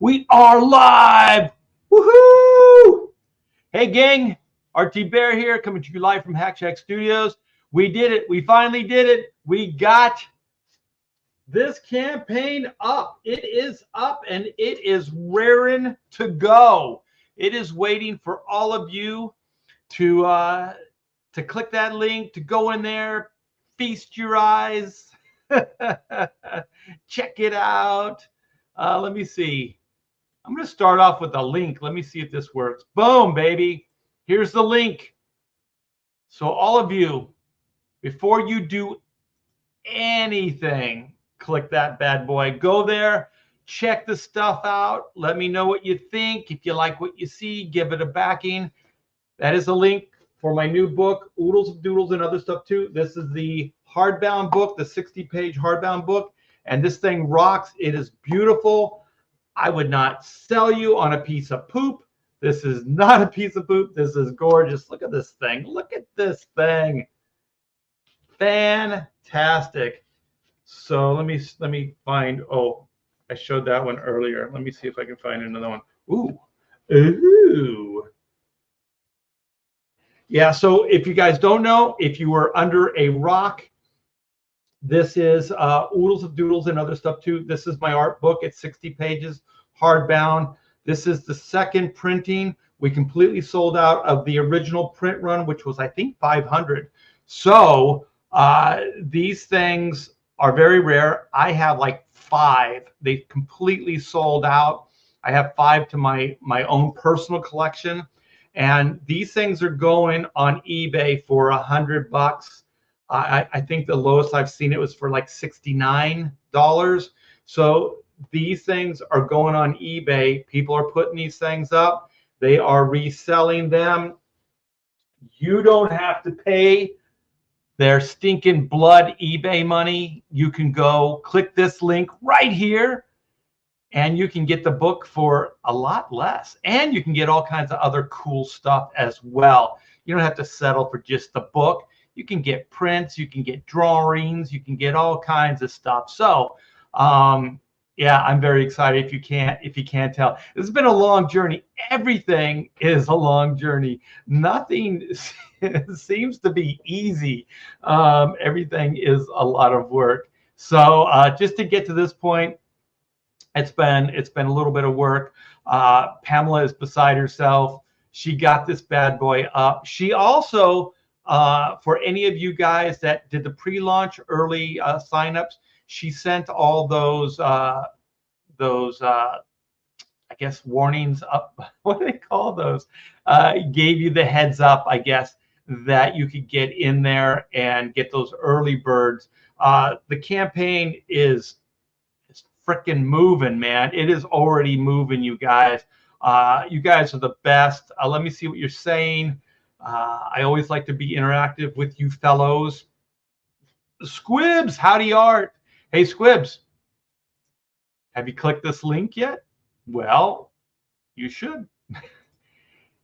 We are live. Woohoo! Hey, gang. RT Bear here, coming to you live from Hack Shack Studios. We did it. We finally did it. We got this campaign up. It is up and it is raring to go. It is waiting for all of you to click that link, to go in there, feast your eyes, check it out. Let me see. I'm going to start off with a link. Let me see if this works. Boom, baby. Here's the link. So all of you, before you do anything, click that bad boy. Go there, check the stuff out. Let me know what you think. If you like what you see, give it a backing. That is a link for my new book, Oodles, Doodles, and other stuff too. This is the hardbound book, the 60-page hardbound book. And this thing rocks. It is beautiful. I would not sell you on a piece of poop. This is not a piece of poop. This is gorgeous. Look at this thing. Look at this thing. Fantastic. So let me find, oh, I showed that one earlier. Let me see if I can find another one. Ooh. Ooh. Yeah, so if you guys don't know, if you were under a rock, this is Oodles of Doodles and other stuff too. This is my art book. It's 60 pages, hardbound. This is the second printing. We completely sold out of the original print run, which was, I think, 500. So these things are very rare. I have like 5. They completely sold out. I have 5 to my own personal collection. And these things are going on eBay for $100. I think the lowest I've seen it was for like $69. So these things are going on eBay. People are putting these things up. They are reselling them. You don't have to pay their stinking blood eBay money. You can go click this link right here and you can get the book for a lot less. And you can get all kinds of other cool stuff as well. You don't have to settle for just the book. You can get prints, you can get drawings, you can get all kinds of stuff. So, yeah, I'm very excited. If you can't tell, it's been a long journey. Everything is a long journey. Nothing seems to be easy. Everything is a lot of work. So, just to get to this point, it's been a little bit of work. Pamela is beside herself. She got this bad boy up. She also, for any of you guys that did the pre-launch early signups, she sent all those I guess warnings up. What do they call those? Gave you the heads up, I guess, that you could get in there and get those early birds. The campaign is freaking moving, man. It is already moving, you guys. You guys are the best. Let me see what you're saying. I always like to be interactive with you fellows. Squibs, howdy art. Hey, Squibs, have you clicked this link yet? Well, you should.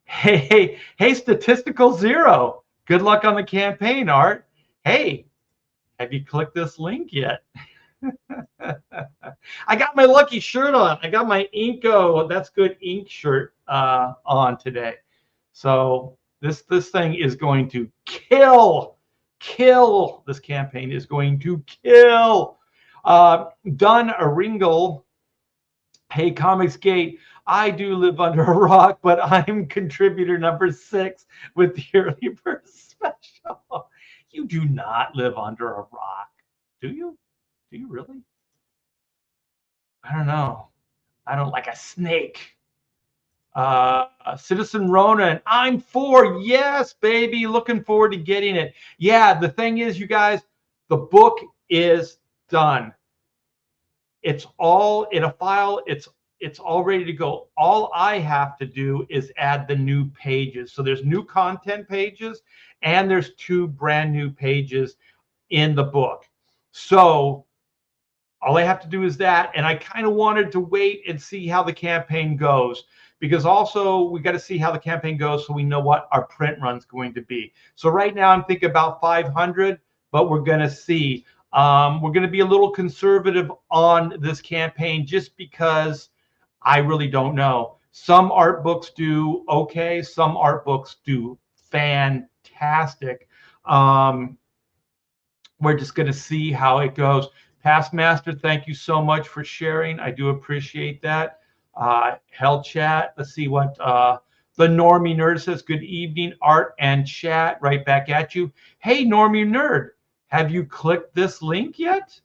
Hey, Statistical Zero. Good luck on the campaign, Art. Hey, have you clicked this link yet? I got my lucky shirt on. I got my Inko, That's Good ink shirt on today. So this thing is going to kill. This campaign is going to kill. Dun Ringle. Hey, Comicsgate. I do live under a rock, but I'm contributor number 6 with the early bird special. You do not live under a rock, do you? Do you really? I don't know. I don't like a snake. Citizen Ronan, I'm 4. Yes, baby. Looking forward to getting it. Yeah, the thing is, you guys, the book is done. It's all in a file. It's all ready to go. All I have to do is add the new pages. So there's new content pages and there's 2 brand new pages in the book. So all I have to do is that. And I kind of wanted to wait and see how the campaign goes, because also we got to see how the campaign goes so we know what our print run's going to be. So right now I'm thinking about 500, but we're going to see. We're going to be a little conservative on this campaign just because I really don't know. Some art books do okay. Some art books do fantastic. Um, we're just going to see how it goes. Past Master, thank you so much for sharing. I do appreciate that. Hell chat. Let's see what the Normie Nerd says. Good evening, art and chat. Right back at you. Hey, Normie Nerd, have you clicked this link yet?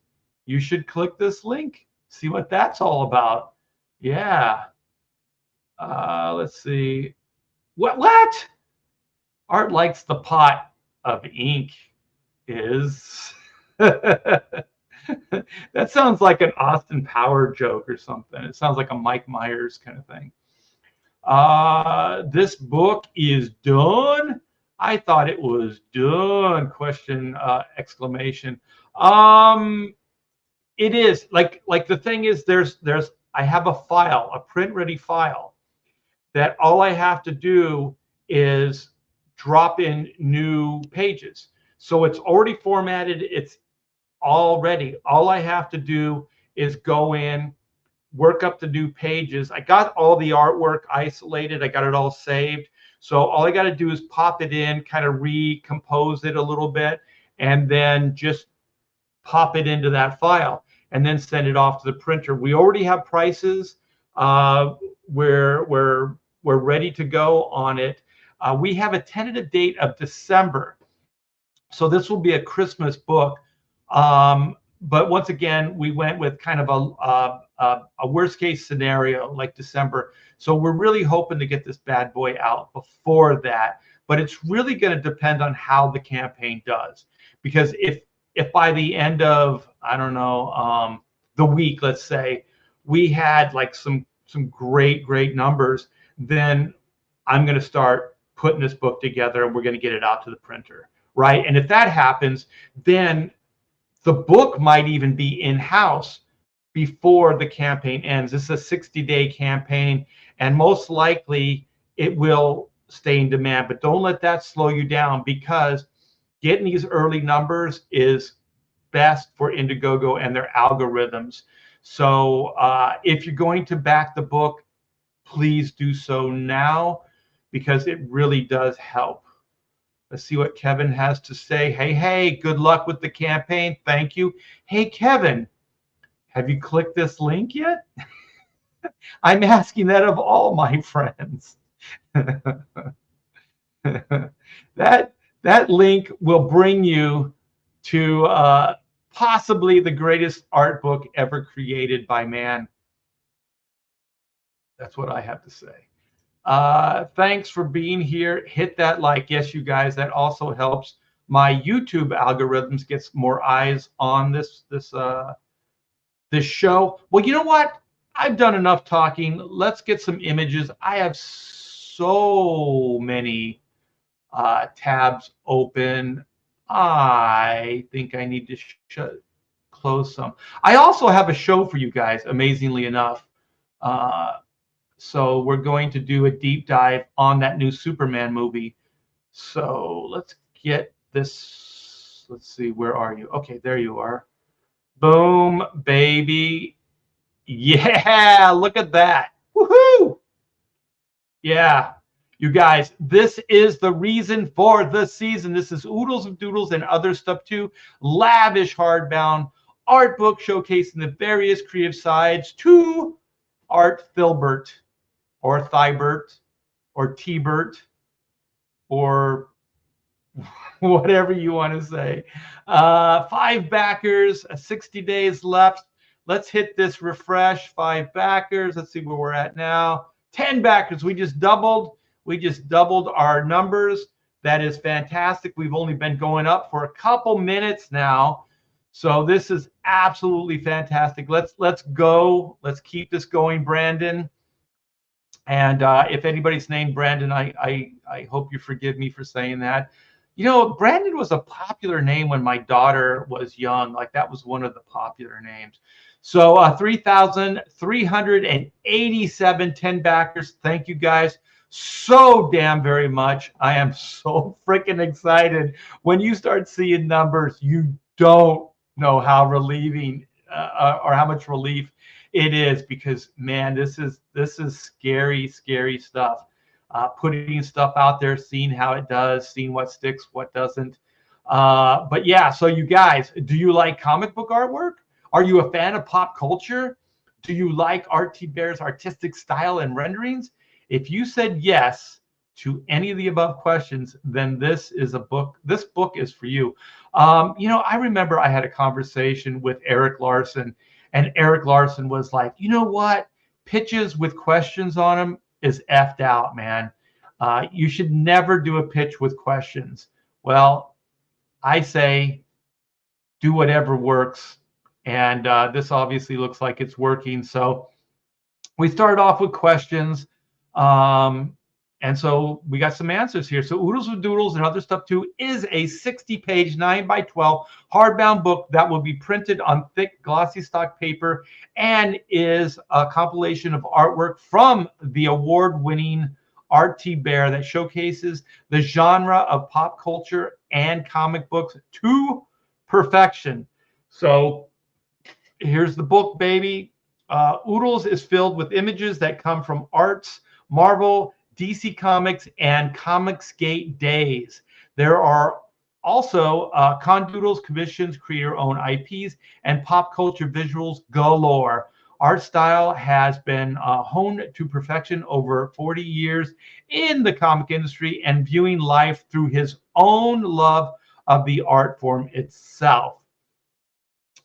You should click this link. See what that's all about. Yeah. Let's see. What? Art likes the pot of ink is. That sounds like an Austin Power joke or something. It sounds like a Mike Myers kind of thing. This book is done. I thought it was done. Question exclamation. It is like the thing is there's I have a file, a print ready file that all I have to do is drop in new pages. So it's already formatted. It's all ready. All I have to do is go in, work up the new pages. I got all the artwork isolated. I got it all saved. So all I got to do is pop it in, kind of recompose it a little bit, and then just pop it into that file and then send it off to the printer. We already have prices. We're ready to go on it. We have a tentative date of December. So this will be a Christmas book. But once again, we went with kind of a worst case scenario like December. So we're really hoping to get this bad boy out before that. But it's really going to depend on how the campaign does. Because if by the end of, I don't know, the week, let's say, we had like some great numbers, then I'm going to start putting this book together and we're going to get it out to the printer, right? And if that happens, then the book might even be in-house before the campaign ends. This is a 60-day campaign, and most likely it will stay in demand. But don't let that slow you down, because getting these early numbers is best for Indiegogo and their algorithms. So if you're going to back the book, please do so now, because it really does help. Let's see what Kevin has to say. Hey, good luck with the campaign. Thank you. Hey, Kevin, have you clicked this link yet? I'm asking that of all my friends. That link will bring you to possibly the greatest art book ever created by man. That's what I have to say. Thanks for being here. Hit that like. Yes, you guys, that also helps my YouTube algorithms, gets more eyes on this show. Well, you know what? I've done enough talking. Let's get some images. I have so many tabs open. I think I need to close some. I also have a show for you guys, amazingly enough. So we're going to do a deep dive on that new Superman movie. So let's get this. Let's see, where are you? Okay, there you are. Boom, baby. Yeah, look at that. Woohoo! Yeah, you guys, this is the reason for the season. This is Oodles of Doodles and other stuff too. Lavish hardbound art book showcasing the various creative sides to Art Filbert, or Thibert, or T-Bert, or whatever you want to say. 5 backers, 60 days left. Let's hit this refresh. 5 backers. Let's see where we're at now. 10 backers. We just doubled our numbers. That is fantastic. We've only been going up for a couple minutes now. So this is absolutely fantastic. Let's go. Let's keep this going, Brandon. And if anybody's named Brandon, I hope you forgive me for saying that. You know, Brandon was a popular name when my daughter was young. Like, that was one of the popular names. So 3,387 10 backers. Thank you guys so damn very much. I am so freaking excited. When you start seeing numbers, you don't know how relieving or how much relief It is, because man, this is scary, scary stuff. Putting stuff out there, seeing how it does, seeing what sticks, what doesn't. But yeah, so you guys, do you like comic book artwork? Are you a fan of pop culture? Do you like RT Bear's artistic style and renderings? If you said yes to any of the above questions, then this is a book. This book is for you. You know, I remember I had a conversation with Eric Larson, and Eric Larson was like, you know what? Pitches with questions on them is effed out, man. You should never do a pitch with questions. Well, I say do whatever works. And this obviously looks like it's working. So we started off with questions. And so we got some answers here. So Oodles with Doodles and Other Stuff Too is a 60-page 9x12 hardbound book that will be printed on thick glossy stock paper and is a compilation of artwork from the award-winning RT Bear that showcases the genre of pop culture and comic books to perfection. So here's the book, baby. Oodles is filled with images that come from Arts, Marvel, DC Comics, and Comicsgate days. There are also condoodles, commissions, creator-owned IPs, and pop culture visuals galore. Art style has been honed to perfection over 40 years in the comic industry and viewing life through his own love of the art form itself.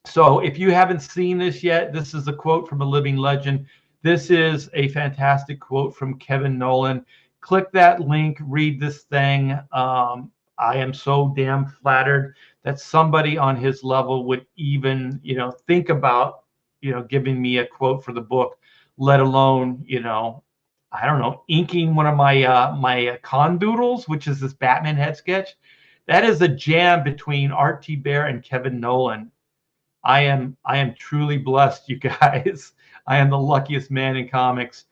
So if you haven't seen this yet, this is a quote from a living legend. This is a fantastic quote from Kevin Nolan. Click that link, read this thing. I am so damn flattered that somebody on his level would even, you know, think about, you know, giving me a quote for the book, let alone, you know, I don't know, inking one of my my condoodles, which is this Batman head sketch. That is a jam between RT Bear and Kevin Nolan. I am truly blessed, you guys. I am the luckiest man in comics.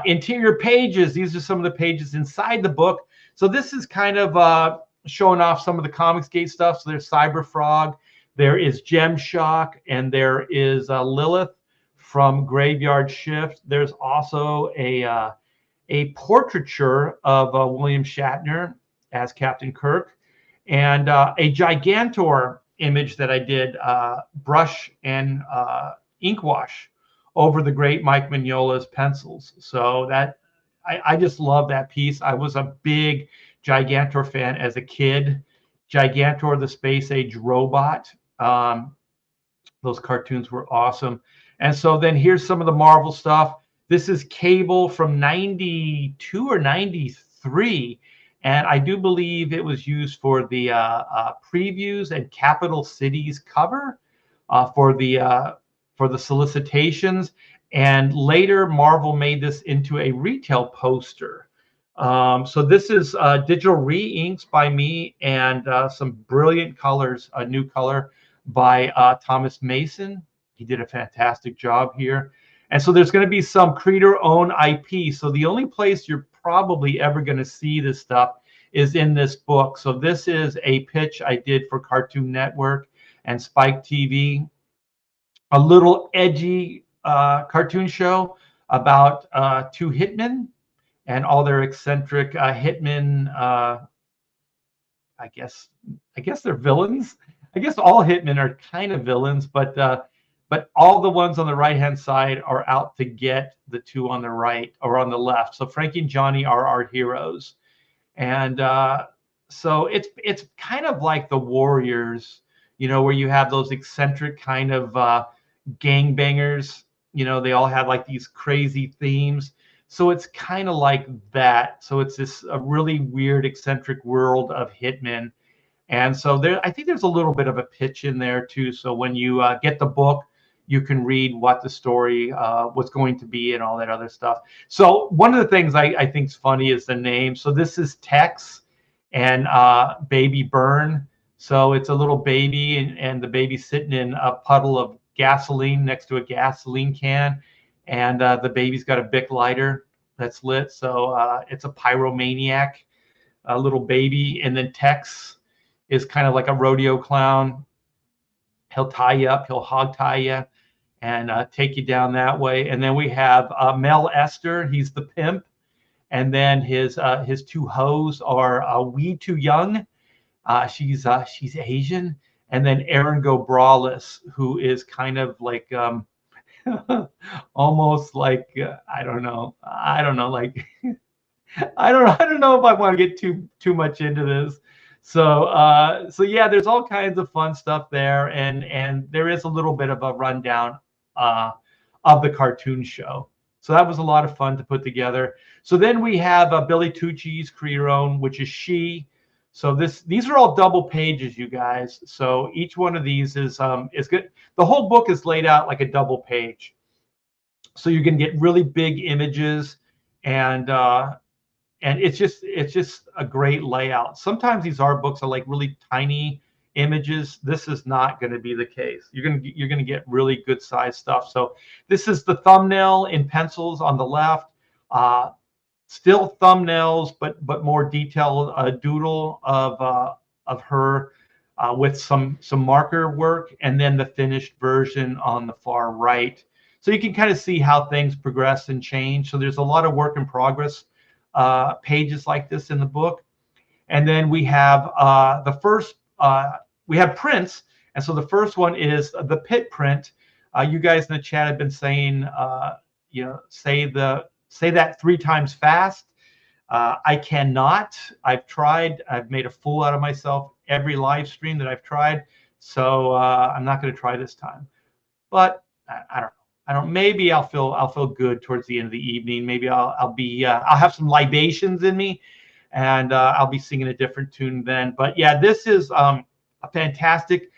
Interior pages. These are some of the pages inside the book. So this is kind of showing off some of the Comicsgate stuff. So there's Cyber Frog, there is Gem Shock, and there is Lilith from Graveyard Shift. There's also a portraiture of William Shatner as Captain Kirk, and a Gigantor image that I did brush and ink wash over the great Mike Mignola's pencils. So that I just love that piece. I was a big Gigantor fan as a kid. Gigantor, the space age robot. Those cartoons were awesome. And so then here's some of the Marvel stuff. This is Cable from 92 or 93. And I do believe it was used for the previews and Capital Cities cover for the solicitations. And later, Marvel made this into a retail poster. So this is digital re-inks by me and some brilliant colors, a new color by Thomas Mason. He did a fantastic job here. And so there's going to be some creator-owned IP. So the only place you're probably ever going to see this stuff is in this book. So this is a pitch I did for Cartoon Network and Spike TV, a little edgy cartoon show about two hitmen and all their eccentric hitmen. I guess they're villains. I guess all hitmen are kind of villains, but all the ones on the right-hand side are out to get the two on the right or on the left. So Frankie and Johnny are our heroes. And so it's kind of like the Warriors, you know, where you have those eccentric kind of gangbangers. You know, they all have like these crazy themes. So it's kind of like that. So it's this a really weird, eccentric world of hitmen. And so I think there's a little bit of a pitch in there too. So when you get the book, you can read what the story was going to be and all that other stuff. So one of the things I think is funny is the name. So this is Tex and Baby Burn. So it's a little baby and the baby sitting in a puddle of gasoline next to a gasoline can. And the baby's got a Bic lighter that's lit. So it's a pyromaniac, a little baby. And then Tex is kind of like a rodeo clown. He'll tie you up. He'll hog tie you. and take you down that way. And then we have Mel Esther. He's the pimp. And then his two hoes are We Too Young. She's Asian. And then Erin Go Braless, who is kind of like almost like I don't know, like I don't know if I want to get too much into this. So yeah, there's all kinds of fun stuff there, and there is a little bit of a rundown of the cartoon show. So that was a lot of fun to put together. So then we have Billy Tucci's Create Your Own, which is She. So these are all double pages, you guys. So each one of these is good. The whole book is laid out like a double page, so you can get really big images, and it's just a great layout. Sometimes these art books are like really tiny images. This is not going to be the case. You're gonna get really good size stuff. So this is the thumbnail in pencils on the left. Still thumbnails, but more detailed doodle of her with some marker work, and then the finished version on the far right. So you can kind of see how things progress and change. So there's a lot of work in progress pages like this in the book. And then we have we have prints. And so the first one is the pit print. You guys in the chat have been saying, say that 3 times fast. I cannot. I've tried. I've made a fool out of myself every live stream that I've tried. So I'm not going to try this time. But I don't know. Maybe I'll feel good towards the end of the evening. Maybe I'll have some libations in me, and I'll be singing a different tune then. But yeah, this is a fantastic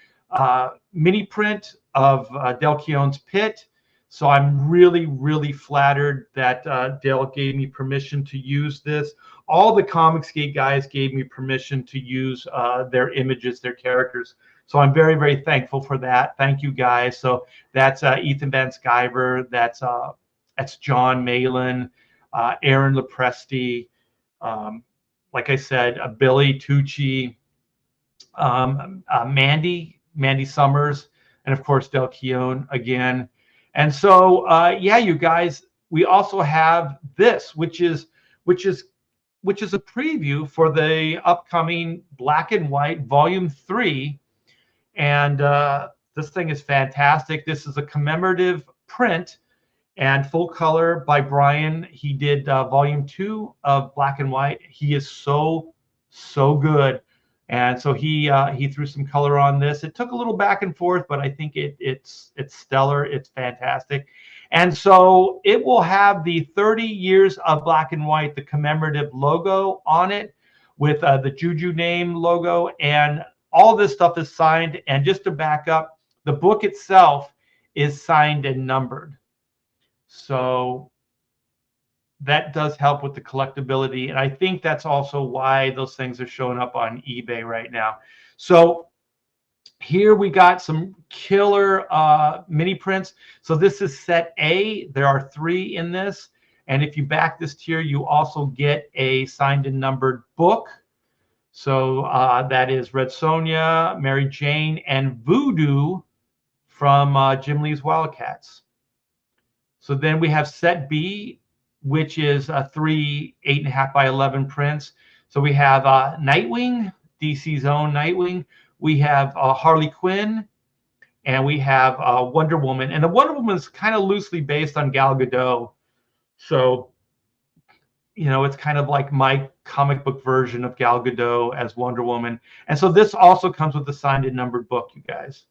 mini print of Del Keown's Pit. So I'm really, really flattered that Dale gave me permission to use this. All the Comicsgate guys gave me permission to use their images, their characters. So I'm very, very thankful for that. Thank you, guys. So that's Ethan Van Sciver. That's John Malin, Aaron Lopresti. Like I said, Billy Tucci, Mandy Summers, and of course Del Keown again. And so, yeah, you guys, we also have this, which is a preview for the upcoming Black and White Volume 3. And this thing is fantastic. This is a commemorative print and full color by Brian. He did Volume 2 of Black and White. He is so good. And so he threw some color on this. It took a little back and forth, but I think it's stellar. It's fantastic. And so it will have the 30 years of Black and White, the commemorative logo on it with the Juju name logo, and all this stuff is signed. And just to back up, the book itself is signed and numbered. So that does help with the collectability. And I think that's also why those things are showing up on eBay right now. So here we got some killer mini prints. So this is set A. There are 3 in this. And if you back this tier, you also get a signed and numbered book. So that is Red Sonja, Mary Jane, and Voodoo from Jim Lee's Wildcats. So then we have set B, which is 3 8.5 by 11 prints. So we have Nightwing, DC's own Nightwing. We have Harley Quinn, and we have Wonder Woman. And the Wonder Woman is kind of loosely based on Gal Gadot. So, you know, it's kind of like my comic book version of Gal Gadot as Wonder Woman. And so this also comes with the signed and numbered book, you guys.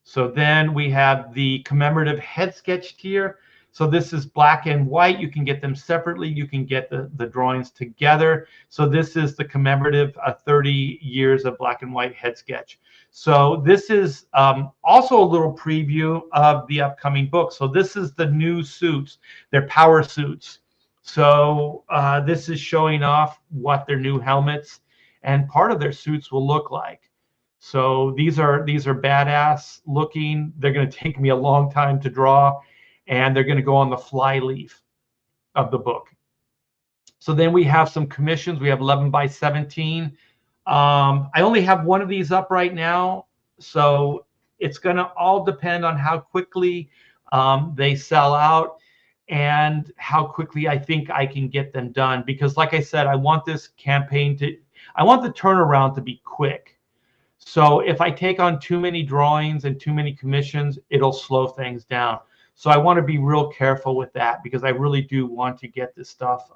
So then we have the commemorative head sketch tier. So this is Black and White. You can get them separately. You can get the drawings together. So this is the commemorative 30 years of Black and White head sketch. So this is also a little preview of the upcoming book. So this is the new suits, their power suits. So this is showing off what their new helmets and part of their suits will look like. So these are badass looking. They're going to take me a long time to draw, and they're going to go on the fly leaf of the book. So then we have some commissions. We have 11 by 17. I only have one of these up right now. So it's going to all depend on how quickly they sell out and how quickly I think I can get them done. Because like I said, I want this campaign I want the turnaround to be quick. So if I take on too many drawings and too many commissions, it'll slow things down. So I want to be real careful with that because I really do want to get this stuff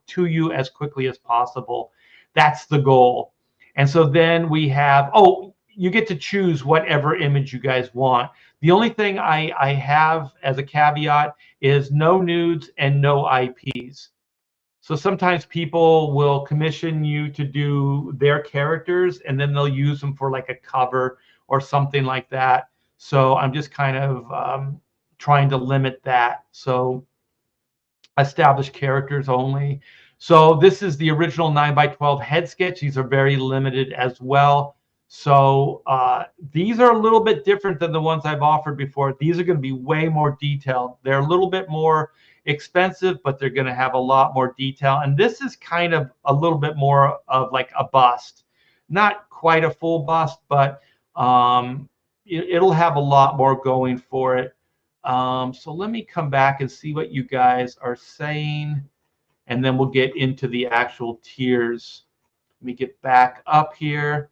to you as quickly as possible. That's the goal. And so then we have, oh, you get to choose whatever image you guys want. The only thing I have as a caveat is no nudes and no IPs. So sometimes people will commission you to do their characters and then they'll use them for like a cover or something like that. So I'm just kind of trying to limit that. So established characters only. So this is the original 9x12 head sketch. These are very limited as well. So these are a little bit different than the ones I've offered before. These are going to be way more detailed. They're a little bit more expensive, but they're going to have a lot more detail. And this is kind of a little bit more of like a bust. Not quite a full bust, but it'll have a lot more going for it. So let me come back and see what you guys are saying, and then we'll get into the actual tiers. Let me get back up here.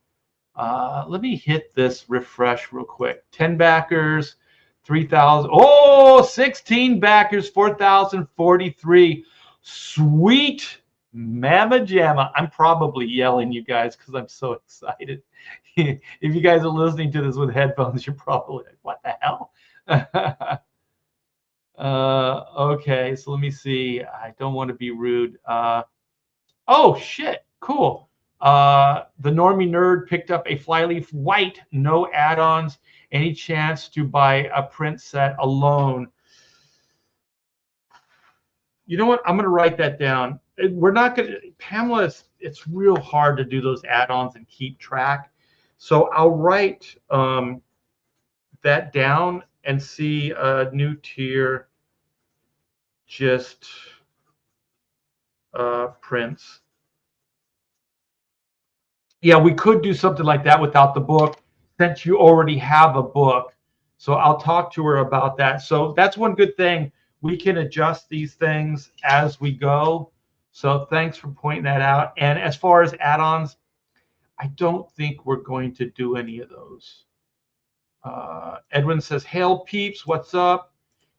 Let me hit this refresh real quick. 10 backers, 3,000. Oh, 16 backers, 4,043. Sweet mamma jamma. I'm probably yelling, you guys, because I'm so excited. If you guys are listening to this with headphones, you're probably like, what the hell? Okay, so let me see. I don't want to be rude. Oh, shit. Cool. The Normie Nerd picked up a Flyleaf White, no add-ons. Any chance to buy a print set alone? You know what? I'm going to write that down. We're not going to, Pamela, it's real hard to do those add-ons and keep track. So I'll write that down and see a new tier, just prints. Yeah, we could do something like that without the book, since you already have a book. So I'll talk to her about that. So that's one good thing. We can adjust these things as we go. So thanks for pointing that out. And as far as add-ons, I don't think we're going to do any of those. Edwin says, hail peeps, what's up?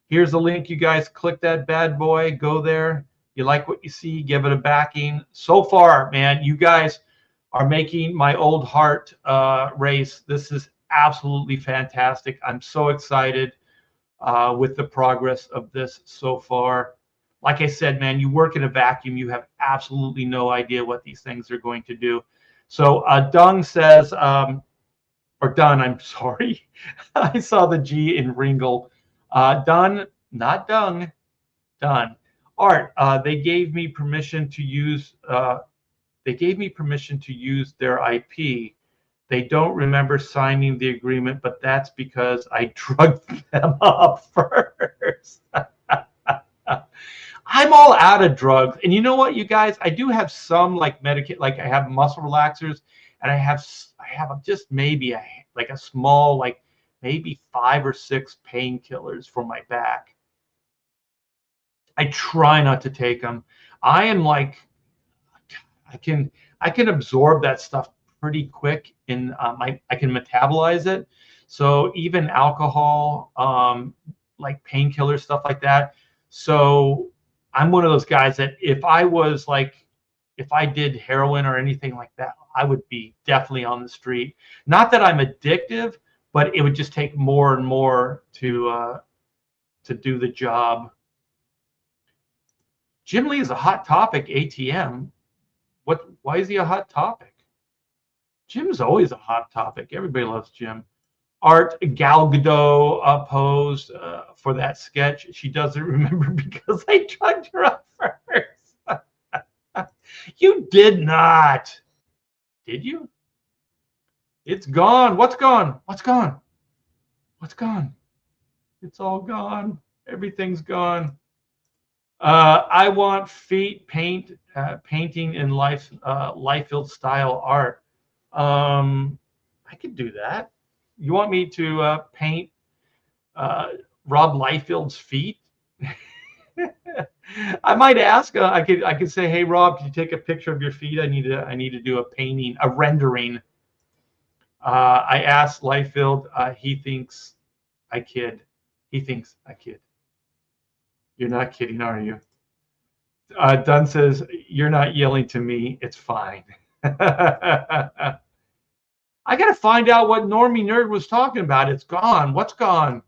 Here's a link, you guys. Click that bad boy. Go there. You like what you see, give it a backing. So far, man, you guys are making my old heart race. This is absolutely fantastic. I'm so excited with the progress of this so far. Like I said, man, you work in a vacuum. You have absolutely no idea what these things are going to do. So Dung says, or Dunn, I'm sorry. I saw the G in Ringle. Dunn, not Dung, Dunn. Art, they gave me permission to use their IP. They don't remember signing the agreement, but that's because I drugged them up first. I'm all out of drugs. And you know what, you guys? I do have some like Medicaid, like I have muscle relaxers, and I have just maybe a small, like maybe 5 or 6 painkillers for my back. I try not to take them. I am like, I can absorb that stuff pretty quick in I can metabolize it. So even alcohol, like painkiller stuff like that. So I'm one of those guys that if I did heroin or anything like that, I would be definitely on the street. Not that I'm addictive, but it would just take more and more to do the job. Jim Lee is a hot topic, ATM. Why is he a hot topic? Jim's always a hot topic. Everybody loves Jim. Art Gal Gadot posed for that sketch. She doesn't remember because I drugged her up first. You did not. Did you? It's gone. What's gone? What's gone? What's gone? It's all gone. Everything's gone. I want feet painting in Liefeld style art. I could do that. You want me to paint Rob Liefeld's feet? I might ask. I could say, hey Rob, can you take a picture of your feet? I need to do a painting, a rendering. I asked Liefeld. He thinks I kid. He thinks I kid. You're not kidding, are you? Dunn says, you're not yelling to me. It's fine. I got to find out what Normie Nerd was talking about. It's gone. What's gone?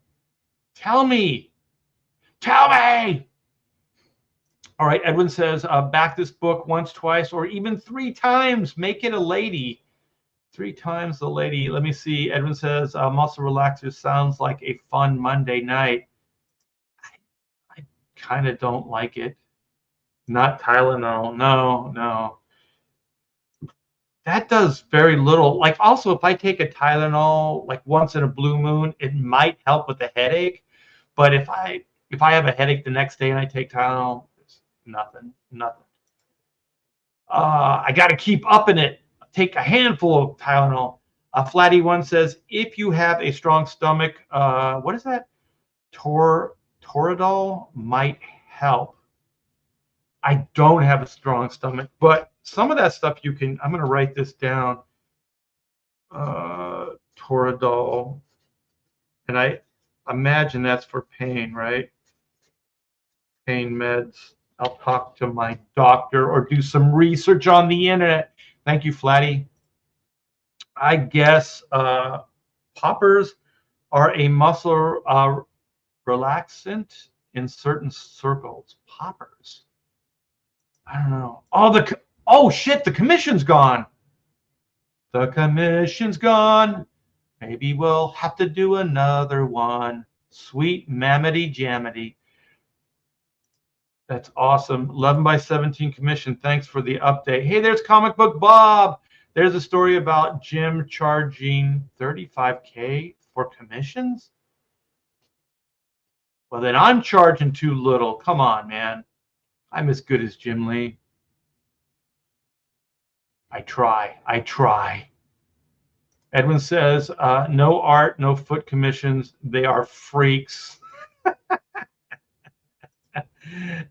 Tell me. Tell me. All right. Edwin says, back this book once, twice, or even 3 times. Make it a lady. 3 times the lady. Let me see. Edwin says, muscle relaxer sounds like a fun Monday night. I kind of don't like it. Not Tylenol. No. That does very little. Like, also, if I take a Tylenol like once in a blue moon, it might help with the headache. But if I have a headache the next day and I take Tylenol, it's nothing. I got to keep upping it. Take a handful of Tylenol. Flatty One says, if you have a strong stomach, what is that? Toradol might help. I don't have a strong stomach, but some of that stuff you can. I'm going to write this down. Toradol, and I imagine that's for pain, right? Pain meds. I'll talk to my doctor or do some research on the internet. Thank you, Flatty. I guess poppers are a muscle relaxant in certain circles. Poppers. I don't know. Oh shit, the commission's gone. The commission's gone. Maybe we'll have to do another one. Sweet mammity jamity. That's awesome. 11/17 commission. Thanks for the update. Hey, there's Comic Book Bob. There's a story about Jim charging $35K for commissions. Well, then I'm charging too little. Come on, man. I'm as good as Jim Lee. I try. Edwin says, no art, no foot commissions. They are freaks.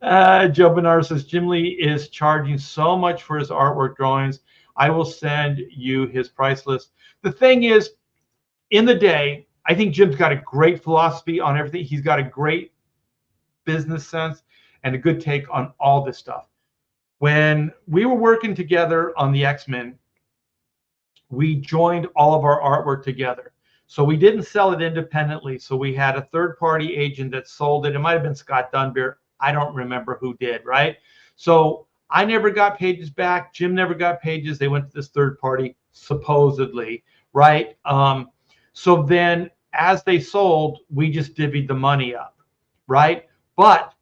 Joe Bernard says, Jim Lee is charging so much for his artwork drawings. I will send you his price list. The thing is, in the day, I think Jim's got a great philosophy on everything. He's got a great business sense and a good take on all this stuff. When we were working together on the X-Men, we joined all of our artwork together. So we didn't sell it independently. So we had a third-party agent that sold it. It might have been Scott Dunbar. I don't remember who did, right? So I never got pages back. Jim never got pages. They went to this third party, supposedly, right? So then as they sold, we just divvied the money up, right? But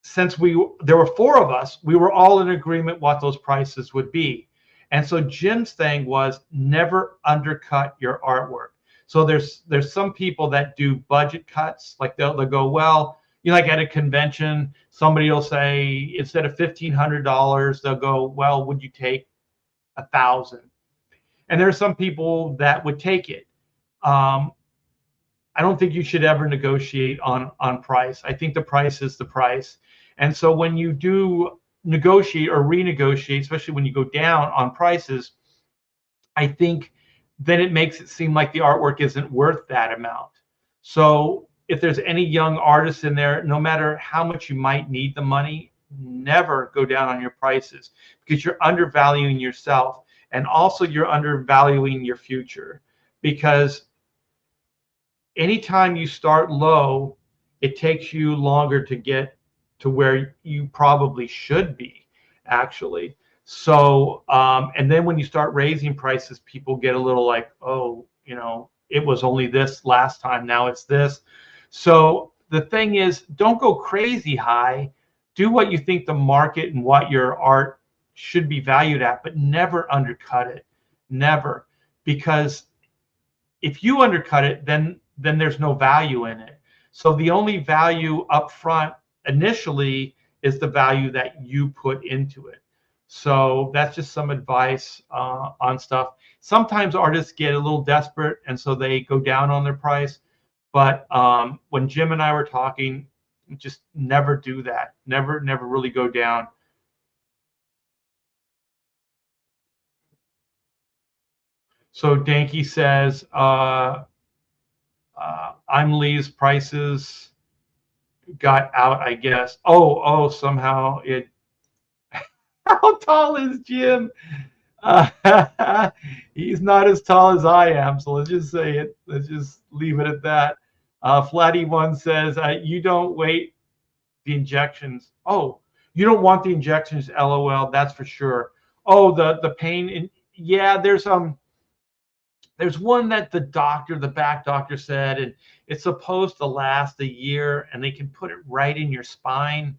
since there were 4 of us, we were all in agreement what those prices would be. And so Jim's thing was never undercut your artwork. So there's some people that do budget cuts, like they'll go, well, you know, like at a convention, somebody will say instead of $1,500, they'll go, well, would you take 1,000? And there are some people that would take it. I don't think you should ever negotiate on price. I think the price is the price. And so when you do negotiate or renegotiate, especially when you go down on prices, I think then it makes it seem like the artwork isn't worth that amount. So if there's any young artists in there, no matter how much you might need the money, never go down on your prices, because you're undervaluing yourself, and also you're undervaluing your future, because anytime you start low, it takes you longer to get to where you probably should be, actually. So, and then when you start raising prices, people get a little like, oh, you know, it was only this last time, now it's this. So the thing is, don't go crazy high. Do what you think the market and what your art should be valued at, but never undercut it. Never. Because if you undercut it, then there's no value in it. So the only value up front initially is the value that you put into it. So that's just some advice on stuff. Sometimes artists get a little desperate, and so they go down on their price. But when Jim and I were talking, just never do that. Never really go down. So Danky says, I'm Lee's prices got out, I guess. Oh, somehow it. How tall is Jim? He's not as tall as I am, so let's just say it. Let's just leave it at that. Flatty1 says, you don't wait the injections. Oh, you don't want the injections, LOL, that's for sure. Oh, the pain. Yeah, there's one that the back doctor said, and it's supposed to last a year, and they can put it right in your spine.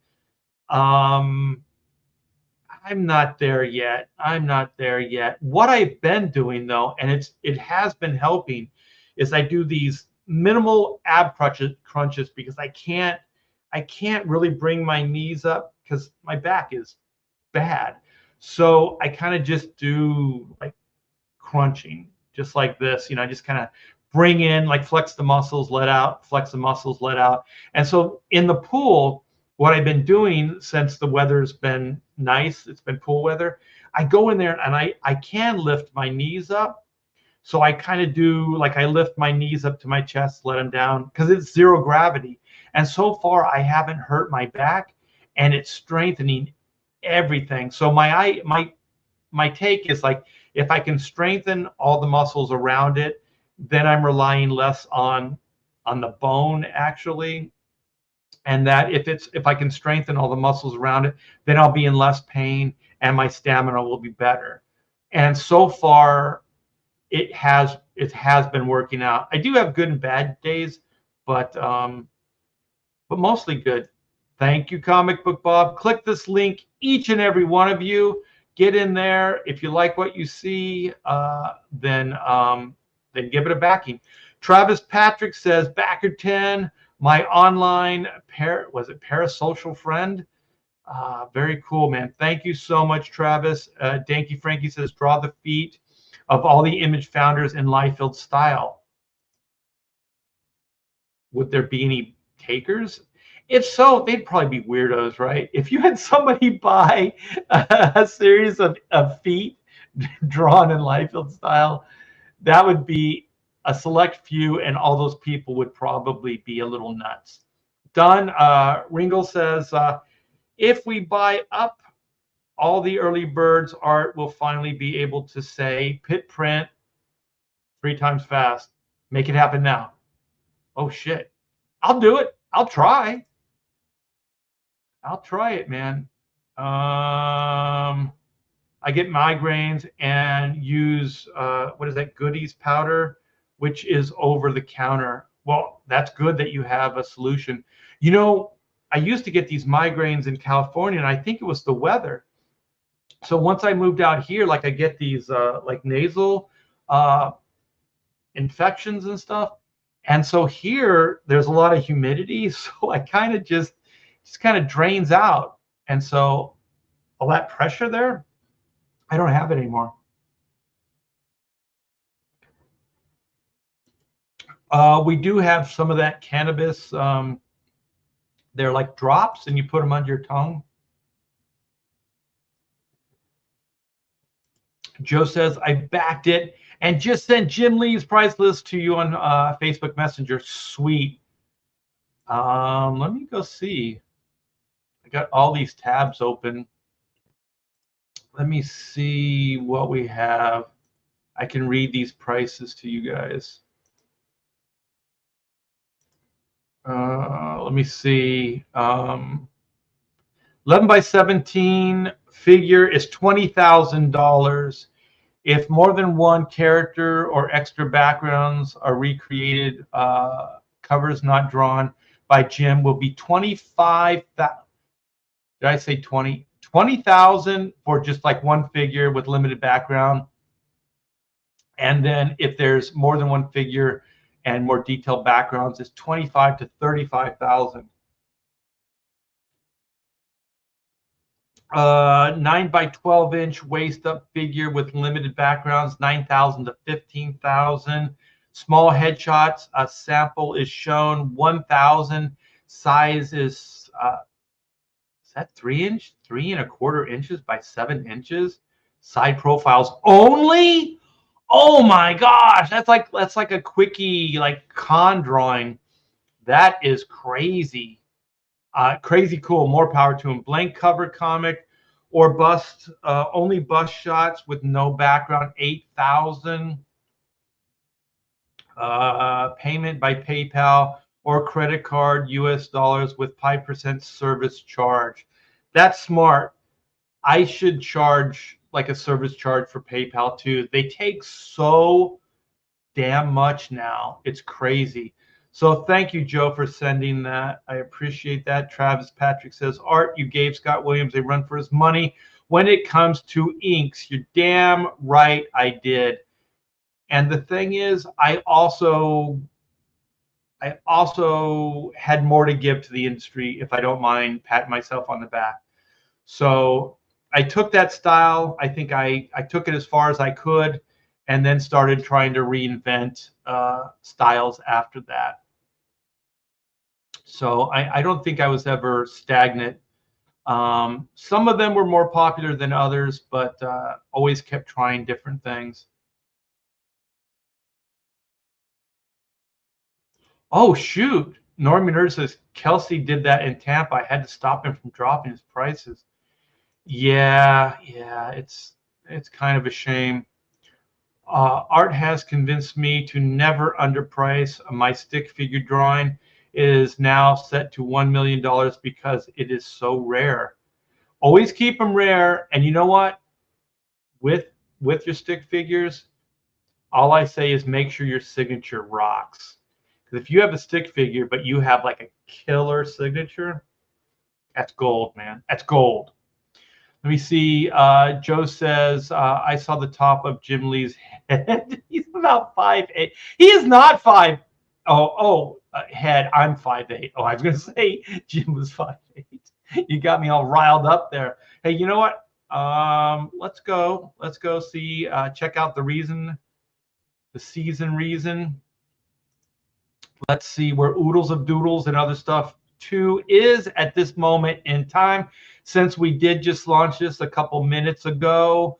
I'm not there yet. What I've been doing though, and it has been helping, is I do these minimal ab crunches because I can't really bring my knees up because my back is bad. So I kind of just do like crunching, just like this. I just kind of bring in, like flex the muscles, let out, flex the muscles, let out. And so in the pool, what I've been doing since the weather's been nice, it's been cool weather, I go in there and I can lift my knees up. So I kind of do, like, I lift my knees up to my chest, let them down, because it's zero gravity. And so far I haven't hurt my back, and it's strengthening everything. So my take is, like, if I can strengthen all the muscles around it, then I'm relying less on the bone actually. And that if I can strengthen all the muscles around it, then I'll be in less pain and my stamina will be better. And so far it has been working out. I do have good and bad days, but mostly good. Thank you, Comic Book Bob. Click this link, each and every one of you. Get in there. If you like what you see, then give it a backing. Travis Patrick says, backer 10, my online parasocial friend. Very cool, man. Thank you so much, Travis. Danky Frankie says, draw the feet of all the image founders in Liefeld style. Would there be any takers? If so, they'd probably be weirdos, right? If you had somebody buy a series of feet drawn in Liefeld style, that would be a select few, and all those people would probably be a little nuts. Don Ringel says, if we buy up all the early birds, art will finally be able to say pit print 3 times fast. Make it happen now. Oh shit. I'll do it. I'll try it, man. I get migraines and use what is that, Goodies powder, which is over the counter. Well, that's good that you have a solution. I used to get these migraines in California, and I think it was the weather. So once I moved out here, like, I get these like nasal infections and stuff. And so here there's a lot of humidity, so I kind of just kind of drains out. And so all that pressure there, I don't have it anymore. We do have some of that cannabis. They're like drops, and you put them under your tongue. Joe says, I backed it and just sent Jim Lee's price list to you on Facebook Messenger. Sweet. Let me go see. I got all these tabs open. Let me see what we have. I can read these prices to you guys. Let me see. 11 by 17 figure is $20,000. If more than one character or extra backgrounds are recreated, covers not drawn by Jim will be 25,000. Did I say 20? 20,000 for just like one figure with limited background. And then if there's more than one figure and more detailed backgrounds, it's 25 to 35,000. 9 by 12 inch waist up figure with limited backgrounds, 9,000 to 15,000. Small headshots. A sample is shown, 1,000. Size is that 3 inch, 3¼ inches by 7 inches. Side profiles only. Oh my gosh, that's like a quickie like con drawing. That is crazy. Crazy cool. More power to him. Blank cover comic or bust, only bust shots with no background, 8,000. Payment by PayPal or credit card, US dollars with 5% service charge. That's smart. I should charge like a service charge for PayPal too. They take so damn much now. It's crazy. So thank you, Joe, for sending that. I appreciate that. Travis Patrick says, Art, you gave Scott Williams a run for his money when it comes to inks. You're damn right I did. And the thing is, I also had more to give to the industry, if I don't mind patting myself on the back. So I took that style. I think I took it as far as I could, and then started trying to reinvent styles after that. So I don't think I was ever stagnant. Some of them were more popular than others, but always kept trying different things. Oh, shoot. Norman Nerd says, Kelsey did that in Tampa. I had to stop him from dropping his prices. Yeah, it's kind of a shame. Art has convinced me to never underprice my stick figure drawing. It is now set to $1 million because it is so rare. Always keep them rare. And you know what? With your stick figures, all I say is make sure your signature rocks. Because if you have a stick figure, but you have like a killer signature, that's gold, man. That's gold. Let me see. Joe says, I saw the top of Jim Lee's head. He's about 5'8". He is not 5. Head. I'm 5'8". Oh, I was going to say Jim was 5'8". You got me all riled up there. Hey, you know what? Let's go see, check out the season reason. Let's see where Oodles of Doodles and other stuff too is at this moment in time. Since we did just launch this a couple minutes ago,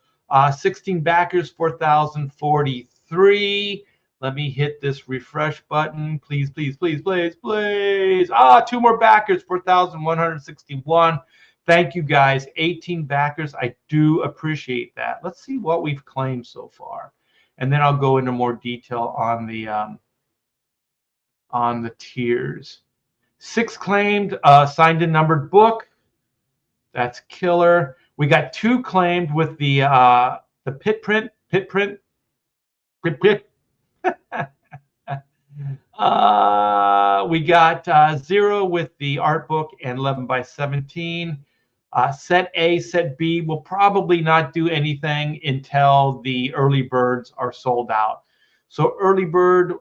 16 backers, 4,043. Let me hit this refresh button. Please, please, please, please, please. 2 more backers, 4,161. Thank you guys. 18 backers. I do appreciate that. Let's see what we've claimed so far. And then I'll go into more detail on the tiers. 6 claimed, signed and numbered book. That's killer. We got 2 claimed with the pit print. We got 0 with the art book and 11 by 17. Set A, set B will probably not do anything until the early birds are sold out. So early bird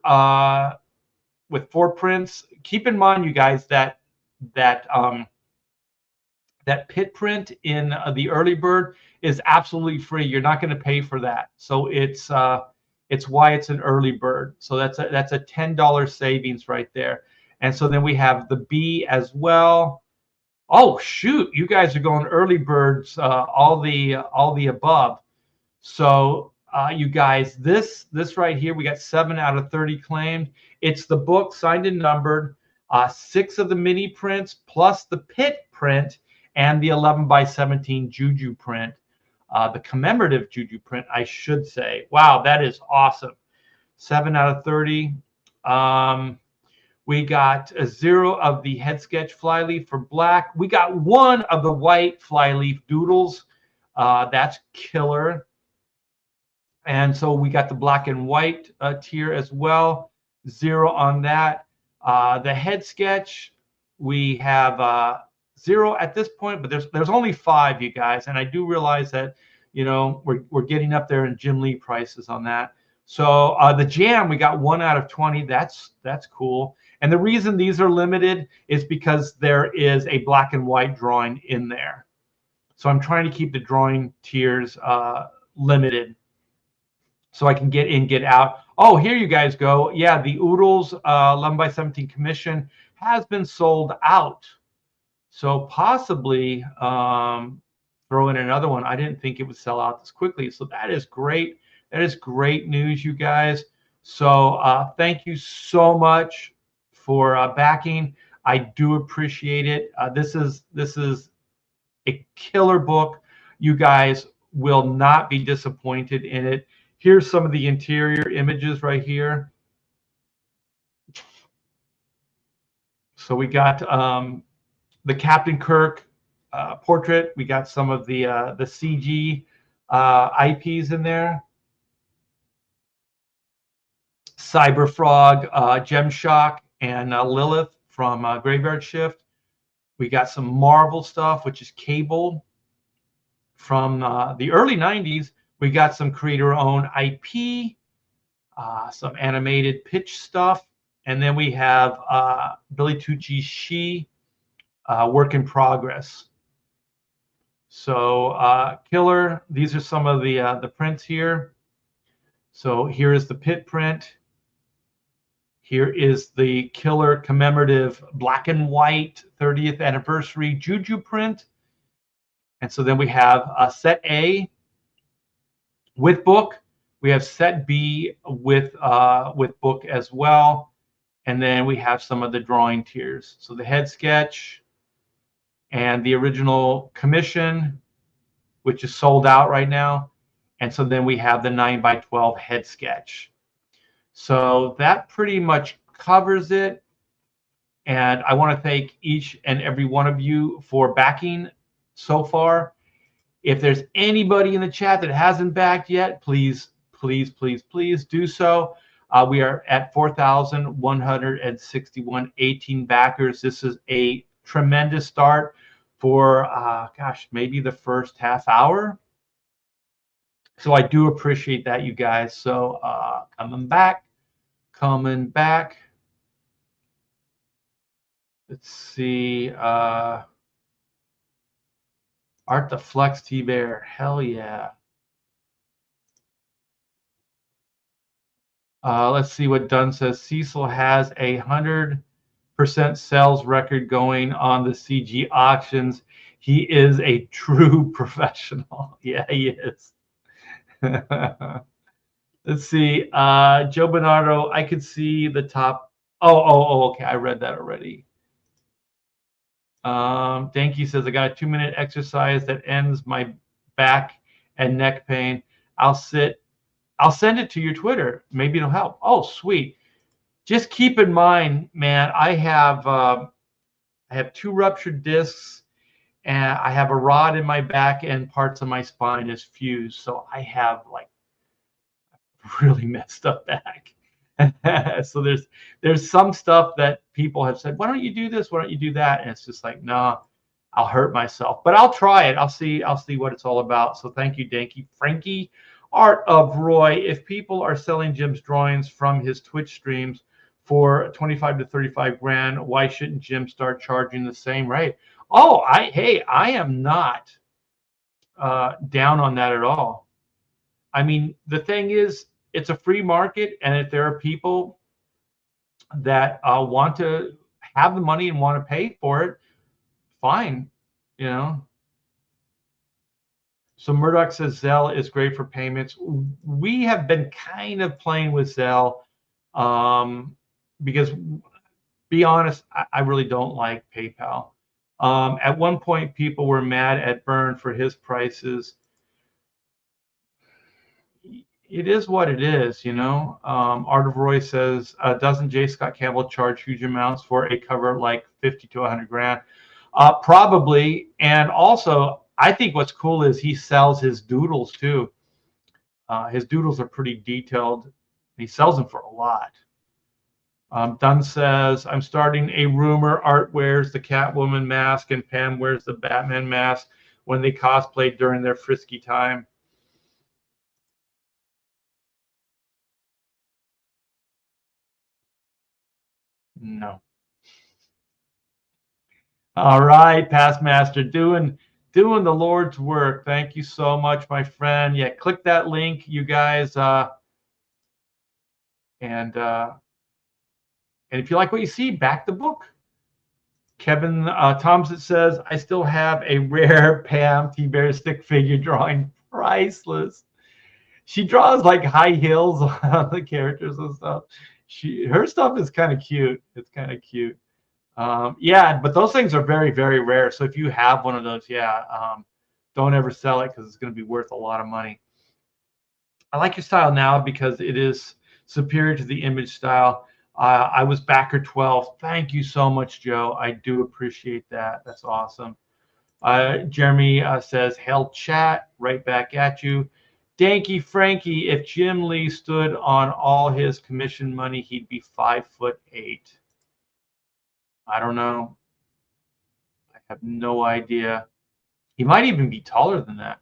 with 4 prints. Keep in mind, you guys, that pit print in the early bird is absolutely free. You're not going to pay for that. So it's why it's an early bird. So that's a $10 savings right there. And so then we have the B as well. Oh shoot, you guys are going early birds, all the above. So you guys, this right here, we got 7 out of 30 claimed. It's the book signed and numbered, 6 of the mini prints plus the pit print and the 11 by 17 Juju print, the commemorative Juju print, I should say. Wow, that is awesome. 7 out of 30. We got a 0 of the head sketch flyleaf for black. We got 1 of the white flyleaf doodles. That's killer. And so we got the black and white tier as well. 0 on that. The head sketch, we have 0 at this point, but there's only 5, you guys. And I do realize that, you know, we're getting up there in Jim Lee prices on that. So the jam, we got 1 out of 20. That's cool. And the reason these are limited is because there is a black and white drawing in there. So I'm trying to keep the drawing tiers limited so I can get in, get out. Oh, here you guys go. Yeah, the Oodles 11x17 commission has been sold out. So possibly throw in another one. I didn't think it would sell out this quickly. So that is great. That is great news, you guys. So thank you so much for backing. I do appreciate it. This is a killer book. You guys will not be disappointed in it. Here's some of the interior images right here. So we got the Captain Kirk portrait. We got some of the CG IPs in there. Cyberfrog, Gemshock, and Lilith from Graveyard Shift. We got some Marvel stuff, which is Cable from the early 90s. We got some creator-owned IP, some animated pitch stuff, and then we have Billy Tucci's She, work in progress. So killer. These are some of the prints here. So here is the pit print. Here is the killer commemorative black and white 30th anniversary Juju print. And so then we have set A with book. We have set B with book as well. And then we have some of the drawing tiers. So the head sketch and the original commission, which is sold out right now. And so then we have the 9x12 head sketch. So that pretty much covers it. And I want to thank each and every one of you for backing so far. If there's anybody in the chat that hasn't backed yet, please, please, please, please do so. We are at 4,161 18 backers. This is a tremendous start for, gosh, maybe the first half hour. So I do appreciate that, you guys. So coming back. Let's see. Art the Flex T-Bear. Hell yeah. Let's see what Dunn says. Cecil has 100% sales record going on the CG auctions. He is a true professional. Yeah, he is. Let's see. Joe Bernardo, I could see the top. Oh, okay. I read that already. Danky says, I got a 2-minute exercise that ends my back and neck pain. I'll send it to your Twitter. Maybe it'll help. Oh, sweet. Just keep in mind, man, I have 2 ruptured discs, and I have a rod in my back, and parts of my spine is fused. So I have like really messed up back. So there's some stuff that people have said, why don't you do this? Why don't you do that? And it's just like, no, I'll hurt myself, but I'll try it. I'll see what it's all about. So thank you, Danky. Frankie, Art of Roy. If people are selling Jim's drawings from his Twitch streams for 25 to 35 grand, why shouldn't Jim start charging the same rate? Oh, I am not down on that at all. I mean, the thing is, it's a free market, and if there are people that want to have the money and want to pay for it, fine, you know. So Murdoch says Zelle is great for payments. We have been kind of playing with Zelle because, be honest, I really don't like PayPal. At one point, people were mad at Byrne for his prices. It is what it is, you know. Art of Roy says, doesn't J. Scott Campbell charge huge amounts for a cover like 50 to 100 grand? Probably. And also, I think what's cool is he sells his doodles too. His doodles are pretty detailed. He sells them for a lot. Dunn says, I'm starting a rumor Art wears the Catwoman mask and Pam wears the Batman mask when they cosplayed during their frisky time. No. All right, Past Master, doing Doing the Lord's work. Thank you so much, my friend. Yeah, click that link, you guys. And if you like what you see, back the book. Kevin Thompson says, I still have a rare Pam T-Bear stick figure drawing. Priceless. She draws like high heels on the characters and stuff. Her stuff is kind of cute. It's kind of cute. Yeah, but those things are very, very rare. So if you have one of those, yeah, don't ever sell it because it's going to be worth a lot of money. I like your style now because it is superior to the image style. I was backer 12. Thank you so much, Joe. I do appreciate that. That's awesome. Jeremy says, "Hell chat, right back at you." Danky Frankie, if Jim Lee stood on all his commission money, he'd be 5'8". I don't know. I have no idea. He might even be taller than that.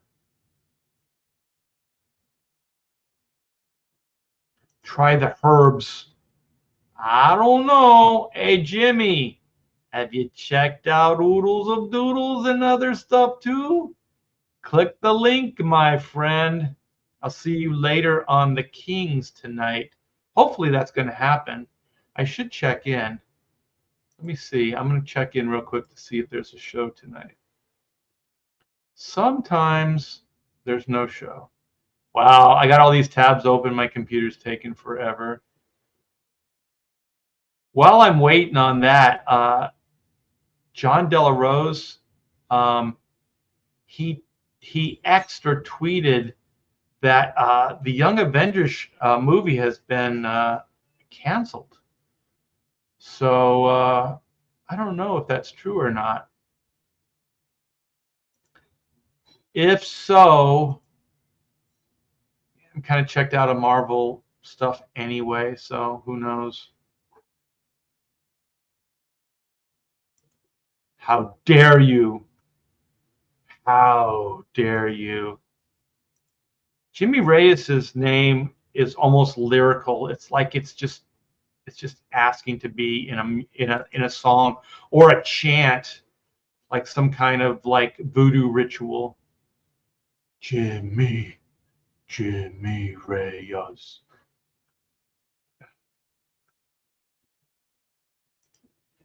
Try the herbs. I don't know. Hey, Jimmy, have you checked out Oodles of Doodles and other stuff too? Click the link, my friend. I'll see you later on the Kings tonight. Hopefully that's going to happen. I should check in. Let me see. I'm going to check in real quick to see if there's a show tonight. Sometimes there's no show. Wow, I got all these tabs open. My computer's taking forever. While I'm waiting on that, John Della Rose, he X'd or tweeted that the Young Avengers movie has been canceled. So I don't know if that's true or not. If so, I'm kind of checked out of Marvel stuff anyway, so who knows? How dare you? How dare you? Jimmy Reyes's name is almost lyrical. It's like it's just asking to be in a song or a chant, like some kind of like voodoo ritual. Jimmy Reyes.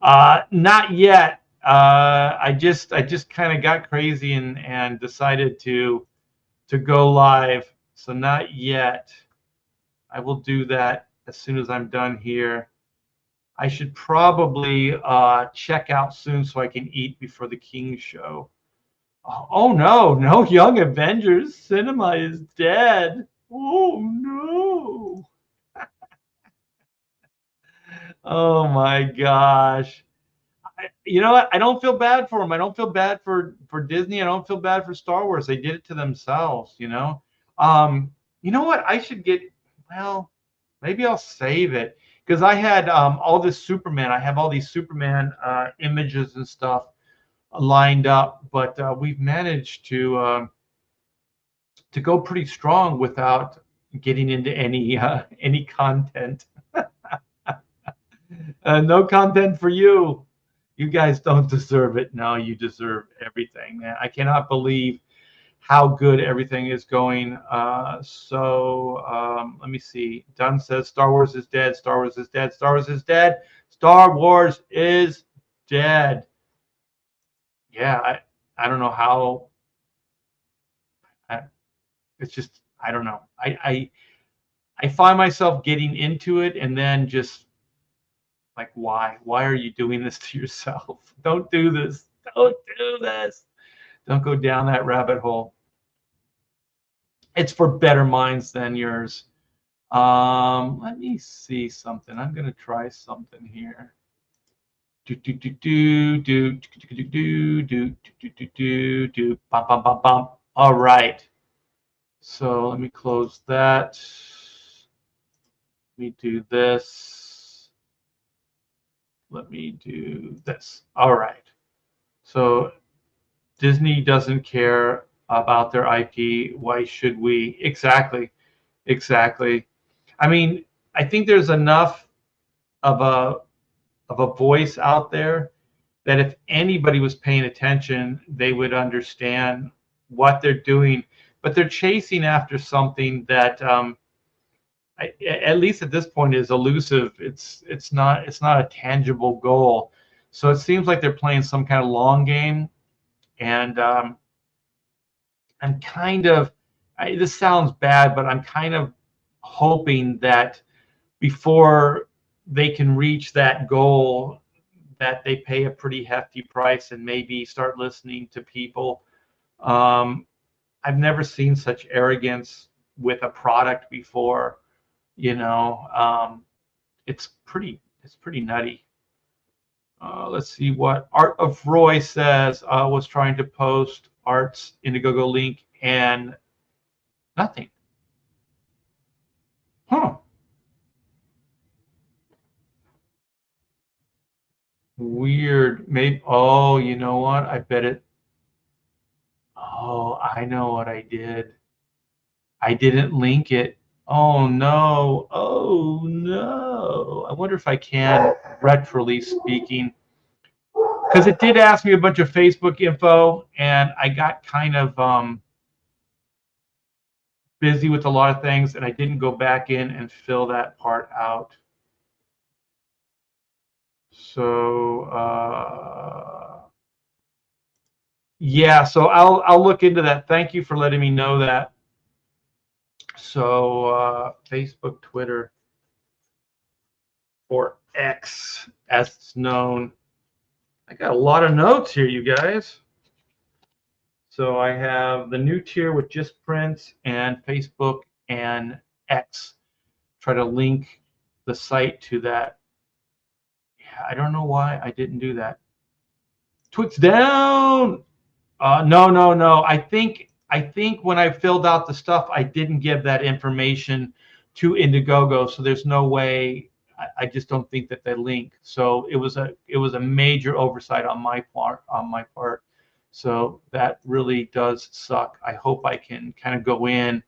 Not yet. I just kind of got crazy and decided to go live. So not yet. I will do that as soon as I'm done here. I should probably check out soon so I can eat before the King show. Oh no, Young Avengers cinema is dead. Oh no. Oh my gosh. You know what? I don't feel bad for them. I don't feel bad for Disney. I don't feel bad for Star Wars. They did it to themselves, you know. You know what? I should get. Well, maybe I'll save it because I had all this Superman. I have all these Superman images and stuff lined up, but we've managed to go pretty strong without getting into any content. No content for you. You guys don't deserve it. No, you deserve everything, man. I cannot believe how good everything is going. Let me see. Dunn says Star Wars is dead. Star Wars is dead. Star Wars is dead. Star Wars is dead. Yeah, I don't know how. It's just I don't know. I find myself getting into it and then just like, why are you doing this to yourself? Don't do this. Don't do this. Don't go down that rabbit hole. It's for better minds than yours. Let me see something. I'm gonna try something here. All right. So let me close that. Let me do this. Let me do this. All right. So Disney doesn't care about their IP. Why should we? Exactly. I mean, I think there's enough of a voice out there that if anybody was paying attention, they would understand what they're doing. But they're chasing after something that, at least at this point, is elusive. It's not a tangible goal. So it seems like they're playing some kind of long game, and I'm kind of, this sounds bad, but I'm kind of hoping that before they can reach that goal, that they pay a pretty hefty price and maybe start listening to people. I've never seen such arrogance with a product before. You know, it's pretty nutty. Let's see what Art of Roy says. Was trying to post Art's Indiegogo link and nothing. Huh. Weird. Maybe. Oh, you know what? I bet it. Oh, I know what I did. I didn't link it. Oh no. Oh no. I wonder if I can, retroly speaking, because it did ask me a bunch of Facebook info, and I got kind of busy with a lot of things, and I didn't go back in and fill that part out. So yeah, so I'll look into that. Thank you for letting me know that. So Facebook, Twitter, or X as it's known. I got a lot of notes here, you guys. So I have the new tier with just prints and Facebook and X. Try to link the site to that. Yeah, I don't know why I didn't do that. Twix down. No. I think when I filled out the stuff, I didn't give that information to Indiegogo, so there's no way. I just don't think that they link. So it was a major oversight on my part. So that really does suck. I hope I can kind of go in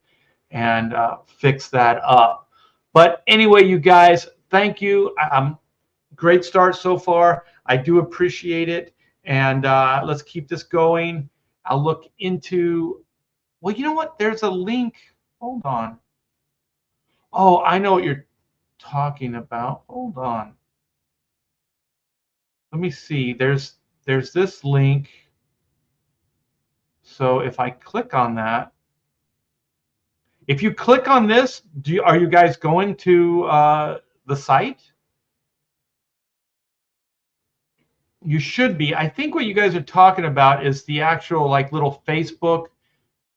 and fix that up. But anyway, you guys, thank you. Great start so far. I do appreciate it. And let's keep this going. I'll look into, well, you know what? There's a link. Hold on. Oh, I know what you're talking about. Hold on. Let me see. There's this link. So if I click on that, if you click on this, are you guys going to the site? You should be. I think what you guys are talking about is the actual like little Facebook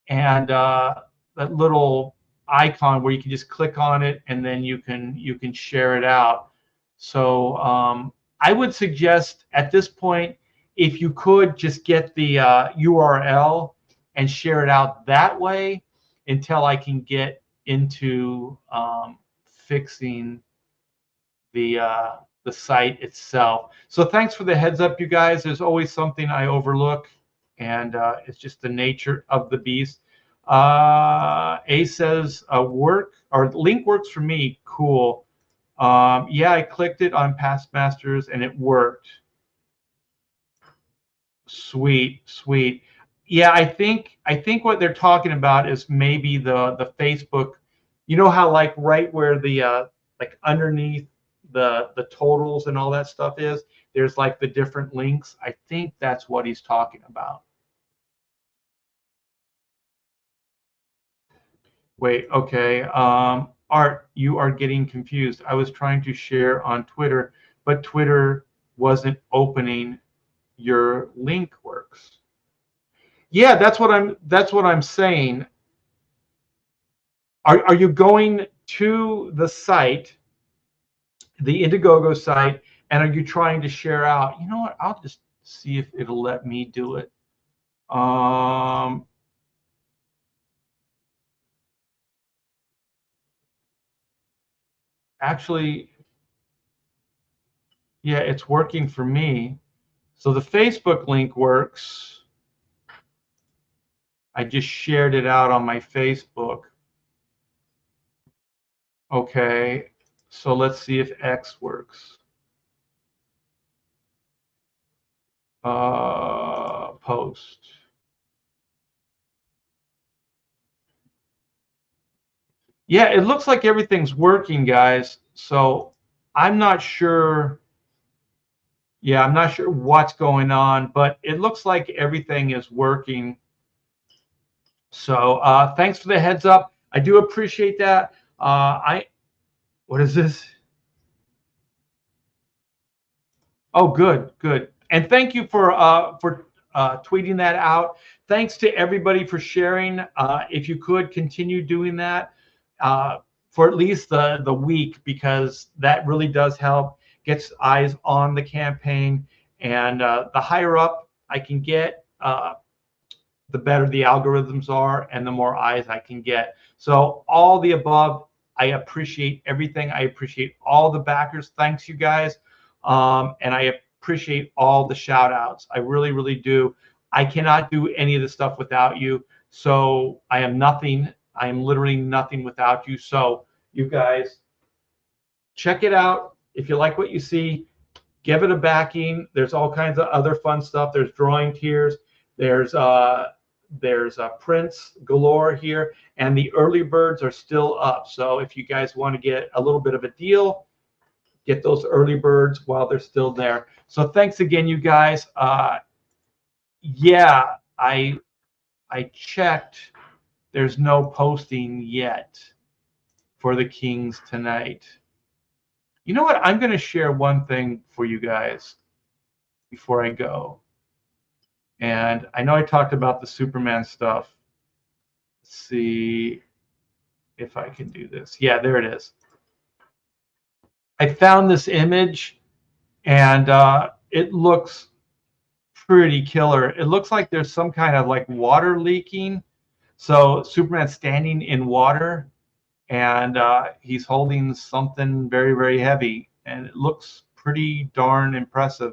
and that little icon where you can just click on it and then you can share it out. So I would suggest at this point, if you could just get the URL and share it out that way until I can get into fixing the site itself. So thanks for the heads up, you guys. There's always something I overlook, and it's just the nature of the beast. A says work or link works for me. Cool. Yeah, I clicked it on Past Masters and it worked. Sweet. Yeah, I think what they're talking about is maybe the Facebook. You know how like right where the like underneath the totals and all that stuff is, there's like the different links. I think that's what he's talking about. Wait, okay. Art, you are getting confused. I was trying to share on Twitter, but Twitter wasn't opening. Your link works. Yeah, that's what I'm saying. Are you going to the site, the Indiegogo site, and are you trying to share out? You know what? I'll just see if it'll let me do it. Actually, yeah, it's working for me. So the Facebook link works. I just shared it out on my Facebook. Okay, so let's see if X works. Post. Yeah, it looks like everything's working, guys. So I'm not sure. Yeah, I'm not sure what's going on, but it looks like everything is working. So thanks for the heads up. I do appreciate that. What is this? Oh, good, good. And thank you for tweeting that out. Thanks to everybody for sharing. If you could continue doing that for at least the week, because that really does help, gets eyes on the campaign. And the higher up I can get, the better the algorithms are and the more eyes I can get. So all the above, I appreciate everything. I appreciate all the backers. Thanks, you guys. And I appreciate all the shout outs. I really, really do. I cannot do any of this stuff without you. So I am nothing. I am literally nothing without you. So you guys, check it out. If you like what you see, give it a backing. There's all kinds of other fun stuff. There's drawing tiers. There's prints galore here, and the early birds are still up. So if you guys want to get a little bit of a deal, get those early birds while they're still there. So thanks again, you guys. Yeah, I checked. There's no posting yet for the Kings tonight. You know what? I'm going to share one thing for you guys before I go. And I know I talked about the Superman stuff. Let's see if I can do this. Yeah, there it is. I found this image, and it looks pretty killer. It looks like there's some kind of like water leaking. So Superman's standing in water, and he's holding something very, very heavy, and it looks pretty darn impressive.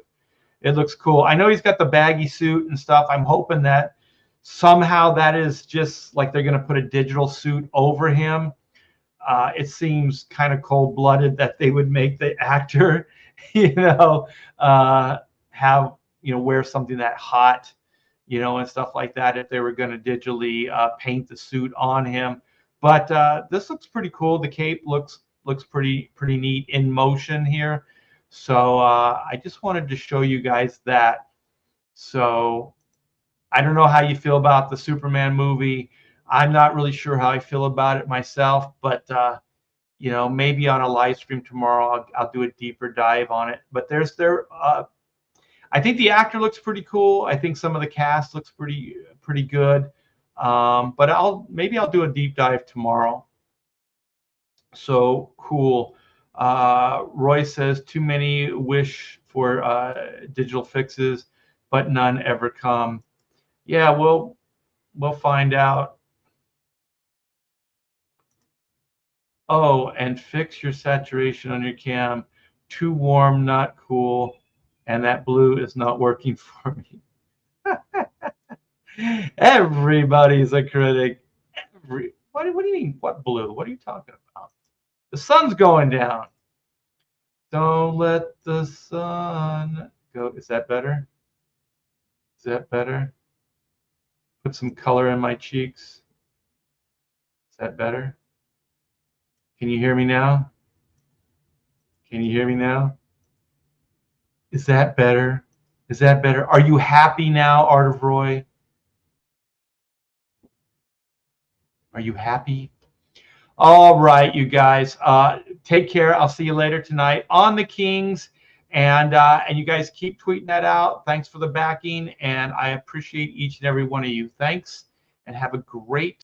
It looks cool. I know he's got the baggy suit and stuff. I'm hoping that somehow that is just like they're going to put a digital suit over him. It seems kind of cold-blooded that they would make the actor, have, wear something that hot, and stuff like that if they were going to digitally paint the suit on him. But this looks pretty cool. The cape looks pretty neat in motion here. So I just wanted to show you guys that. So I don't know how you feel about the Superman movie. I'm not really sure how I feel about it myself, but maybe on a live stream tomorrow I'll do a deeper dive on it. But I think the actor looks pretty cool. I think some of the cast looks pretty good. But maybe I'll do a deep dive tomorrow. So cool. Roy says too many wish for digital fixes, but none ever come. Yeah, we'll find out. Oh, and fix your saturation on your cam. Too warm, not cool, and that blue is not working for me. Everybody's a critic. What do you mean? What blue? What are you talking about? The sun's going down. Don't let the sun go. Is that better? Is that better? Put some color in my cheeks. Is that better? Can you hear me now? Can you hear me now? Is that better? Is that better? Are you happy now, Art of Roy? Are you happy? All right, you guys. Take care. I'll see you later tonight on the Kings. And you guys keep tweeting that out. Thanks for the backing. And I appreciate each and every one of you. Thanks, and have a great